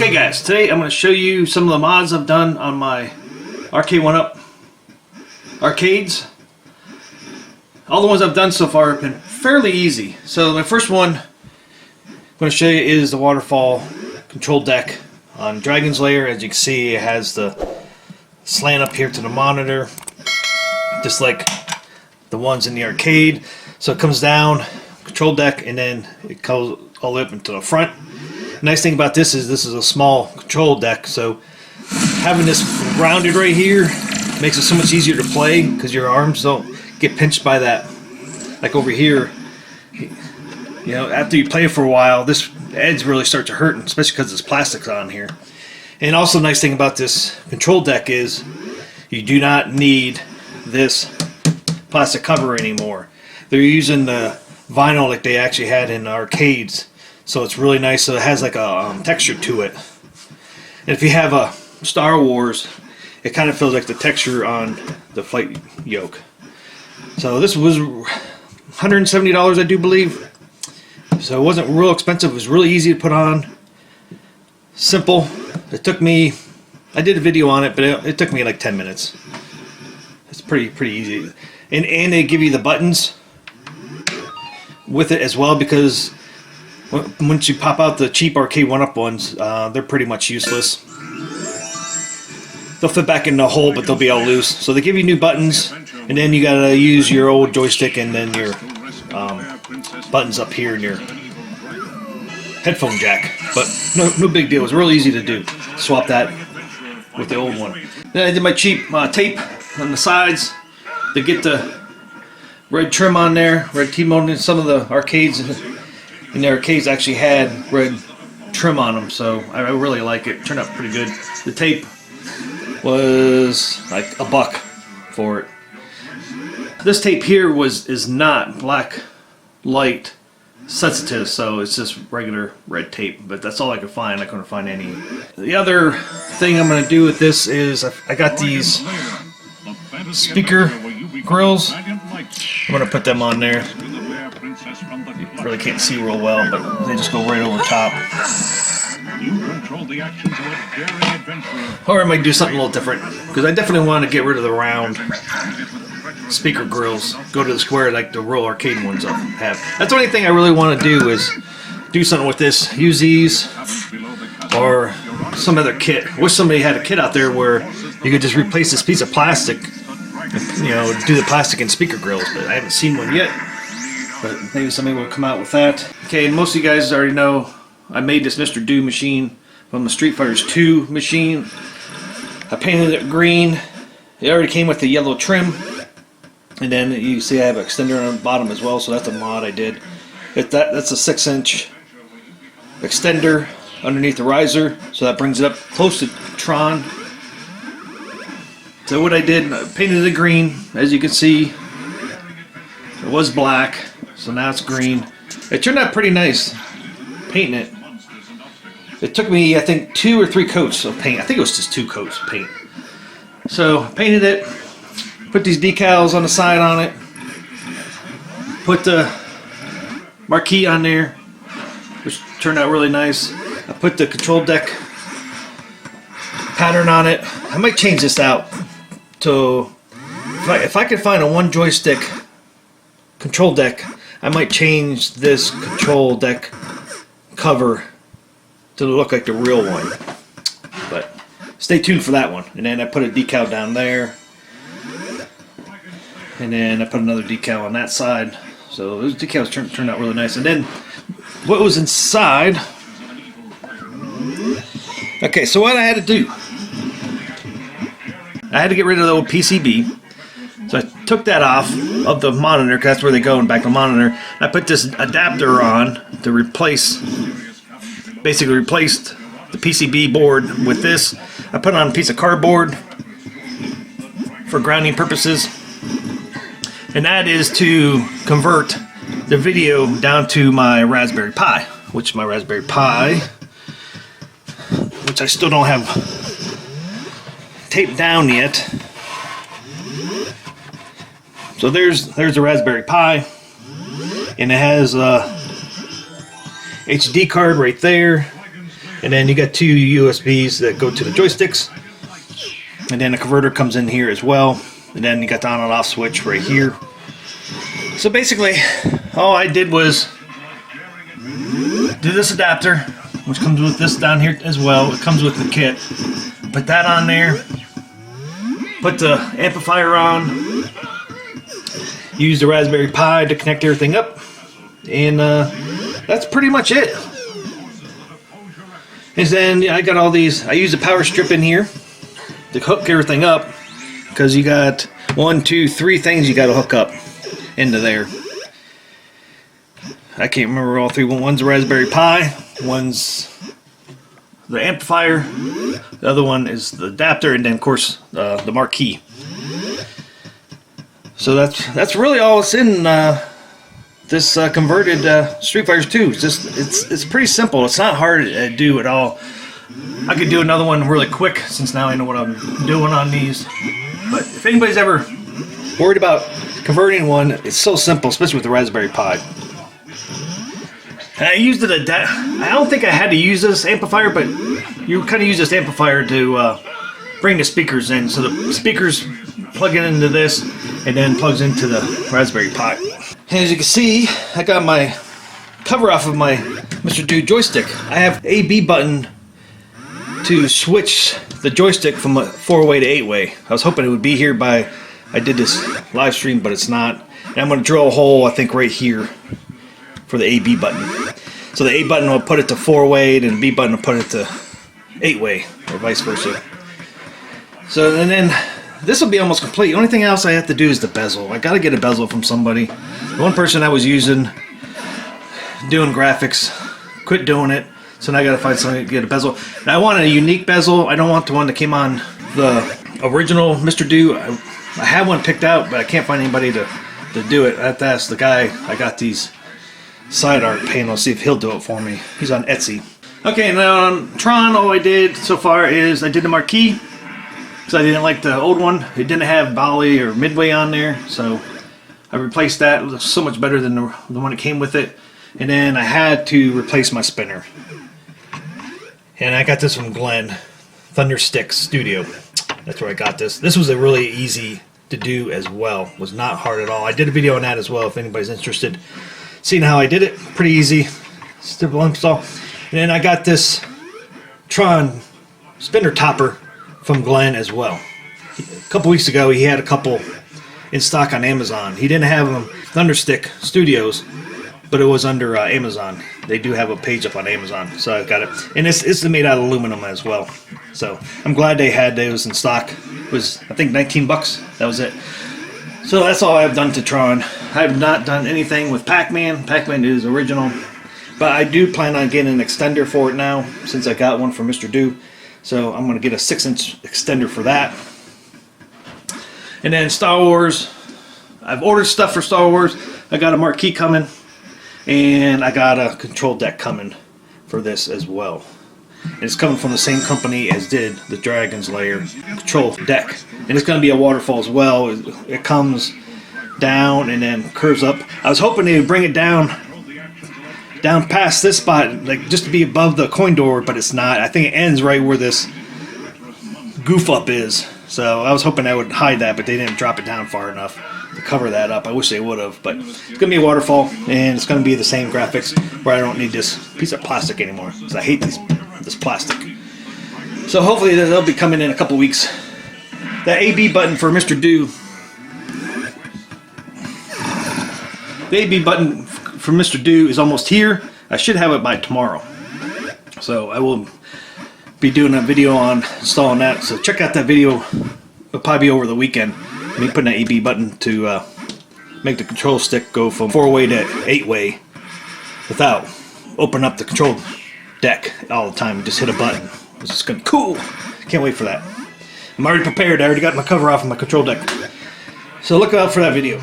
Okay guys, today I'm going to show you some of the mods I've done on my Arcade1Up arcades. All the ones I've done so far have been fairly easy. So my first one I'm going to show you is the waterfall control deck on Dragon's Lair. As you can see, it has the slant up here to the monitor, just like the ones in the arcade. So it comes down, control deck, and then it goes all the way up into the front. Nice thing about this is a small control deck, so having this rounded right here makes it so much easier to play because your arms don't get pinched by that. Like over here, you know, after you play for a while, this edge really starts to hurt, especially because it's plastic on here. And also, nice thing about this control deck is you do not need this plastic cover anymore. They're using the vinyl like they actually had in arcades. So it's really nice. So it has like a texture to it. And if you have a Star Wars, it kind of feels like the texture on the flight yoke. So this was $170, I do believe. So it wasn't real expensive. It was really easy to put on. Simple. It took me, I did a video on it, but it took me like 10 minutes. It's pretty easy. And they give you the buttons with it as well, because once you pop out the cheap Arcade1Up ones, they're pretty much useless. They'll fit back in the hole, but they'll be all loose. So they give you new buttons, and then you gotta use your old joystick and then your buttons up here in your headphone jack. But no big deal. It was really easy to do. Swap that with the old one. Then I did my cheap tape on the sides to get the red trim on there, red T-mode. In some of the arcades in the arcades actually had red trim on them, so I really like it. Turned out pretty good. The tape was like $1 for it. This tape here is not black light sensitive, so it's just regular red tape, but that's all I could find. I couldn't find any. The other thing I'm going to do with this is I got these speaker grills. I'm going to put them on there. You really can't see real well, but they just go right over top. Or I might do something a little different, because I definitely want to get rid of the round speaker grills. Go to the square like the real arcade ones have. That's the only thing I really want to do, is do something with this. Use these or some other kit. I wish somebody had a kit out there where you could just replace this piece of plastic, you know, do the plastic and speaker grills, but I haven't seen one yet. But maybe somebody will come out with that. Okay, most of you guys already know I made this Mr. Do machine from the Street Fighter 2 machine. I painted it green. It already came with the yellow trim. And then you see I have an extender on the bottom as well, so that's a mod I did. That's a 6-inch extender underneath the riser, so that brings it up close to Tron. So what I did, I painted it green. As you can see, it was black, so now it's green. It turned out pretty nice painting it. It took me, I think, 2 or 3 coats of paint. I think it was just 2 coats of paint. So painted it, put these decals on the side on it, put the marquee on there, which turned out really nice. I put the control deck pattern on it. I might change this out to, if I could find a one joystick control deck, I might change this control deck cover to look like the real one. But stay tuned for that one. And then I put a decal down there, and then I put another decal on that side. So those decals turned out really nice. And then what was inside? Okay, so what I had to do, I had to get rid of the old PCB. So I took that off of the monitor, because that's where they go in back of the monitor. I put this adapter on to basically replaced the PCB board with this. I put on a piece of cardboard for grounding purposes. And that is to convert the video down to my Raspberry Pi, which I still don't have taped down yet. So there's the Raspberry Pi, and it has a HD card right there. And then you got two USBs that go to the joysticks. And then the converter comes in here as well. And then you got the on and off switch right here. So basically, all I did was do this adapter, which comes with this down here as well. It comes with the kit. Put that on there. Put the amplifier on. Use the Raspberry Pi to connect everything up. And that's pretty much it. And then I got all these. I use a power strip in here to hook everything up, because you got 1, 2, 3 things you got to hook up into there. I can't remember all three. One's a Raspberry Pi, one's the amplifier, the other one is the adapter, and then of course the marquee. So that's really all that's in this converted Street Fighter 2. It's pretty simple. It's not hard to do at all. I could do another one really quick, since now I know what I'm doing on these. But if anybody's ever worried about converting one, it's so simple, especially with the Raspberry Pi. And I used it I don't think I had to use this amplifier, but you kind of use this amplifier to bring the speakers in. So the speakers plug into this, and then plugs into the Raspberry Pi. And as you can see, I got my cover off of my Mr. Do joystick. I have A/B button to switch the joystick from a 4-way to 8-way. I was hoping it would be here by I did this live stream, but it's not. And I'm going to drill a hole, I think, right here for the A/B button. So the A button will put it to 4-way, and the B button will put it to 8-way, or vice versa. So, and then this will be almost complete. The only thing else I have to do is the bezel. I got to get a bezel from somebody. The one person I was using doing graphics quit doing it, so now I got to find somebody to get a bezel. And I want a unique bezel. I don't want the one that came on the original Mr. Do. I have one picked out, but I can't find anybody to do it. I have to ask the guy I got these side art panels, see if he'll do it for me. He's on Etsy. Okay, now on Tron, all I did so far is I did the marquee, because I didn't like the old one. It didn't have Bally or Midway on there, so I replaced that. It looks so much better than the one that came with it. And then I had to replace my spinner. And I got this from Glenn, Thunderstick Studio. That's where I got this. This was a really easy to do as well. It was not hard at all. I did a video on that as well if anybody's interested. Seeing how I did it, pretty easy. Simple install. And then I got this Tron spinner topper from Glenn as well. A couple weeks ago, he had a couple in stock on Amazon. He didn't have them Thunderstick Studios, but it was under Amazon. They do have a page up on Amazon, so I got it. And it's made out of aluminum as well. So I'm glad they had those in stock. It was, I think, 19 bucks. That was it. So that's all I've done to Tron. I have not done anything with Pac-Man. Pac-Man is original. But I do plan on getting an extender for it now, since I got one for Mr. Do. So I'm going to get a 6-inch extender for that. And then Star Wars. I've ordered stuff for Star Wars. I got a marquee coming. And I got a control deck coming for this as well. And it's coming from the same company as did the Dragon's Lair control deck. And it's going to be a waterfall as well. It comes down and then curves up. I was hoping they would bring it down past this spot, like just to be above the coin door, but it's not. I think it ends right where this goof up is. So I was hoping I would hide that, but they didn't drop it down far enough to cover that up. I wish they would have, but it's going to be a waterfall, and it's going to be the same graphics where I don't need this piece of plastic anymore, because I hate this plastic. So hopefully they'll be coming in a couple weeks. That A/B button for Mr. Do. The A/B button for Mr. Do is almost here. I should have it by tomorrow. So I will be doing a video on installing that. So check out that video. It'll probably be over the weekend. Me putting that A/B button to make the control stick go from 4-way to 8-way without opening up the control deck all the time. Just hit a button. It's just gonna be cool. Can't wait for that. I'm already prepared. I already got my cover off of my control deck. So look out for that video.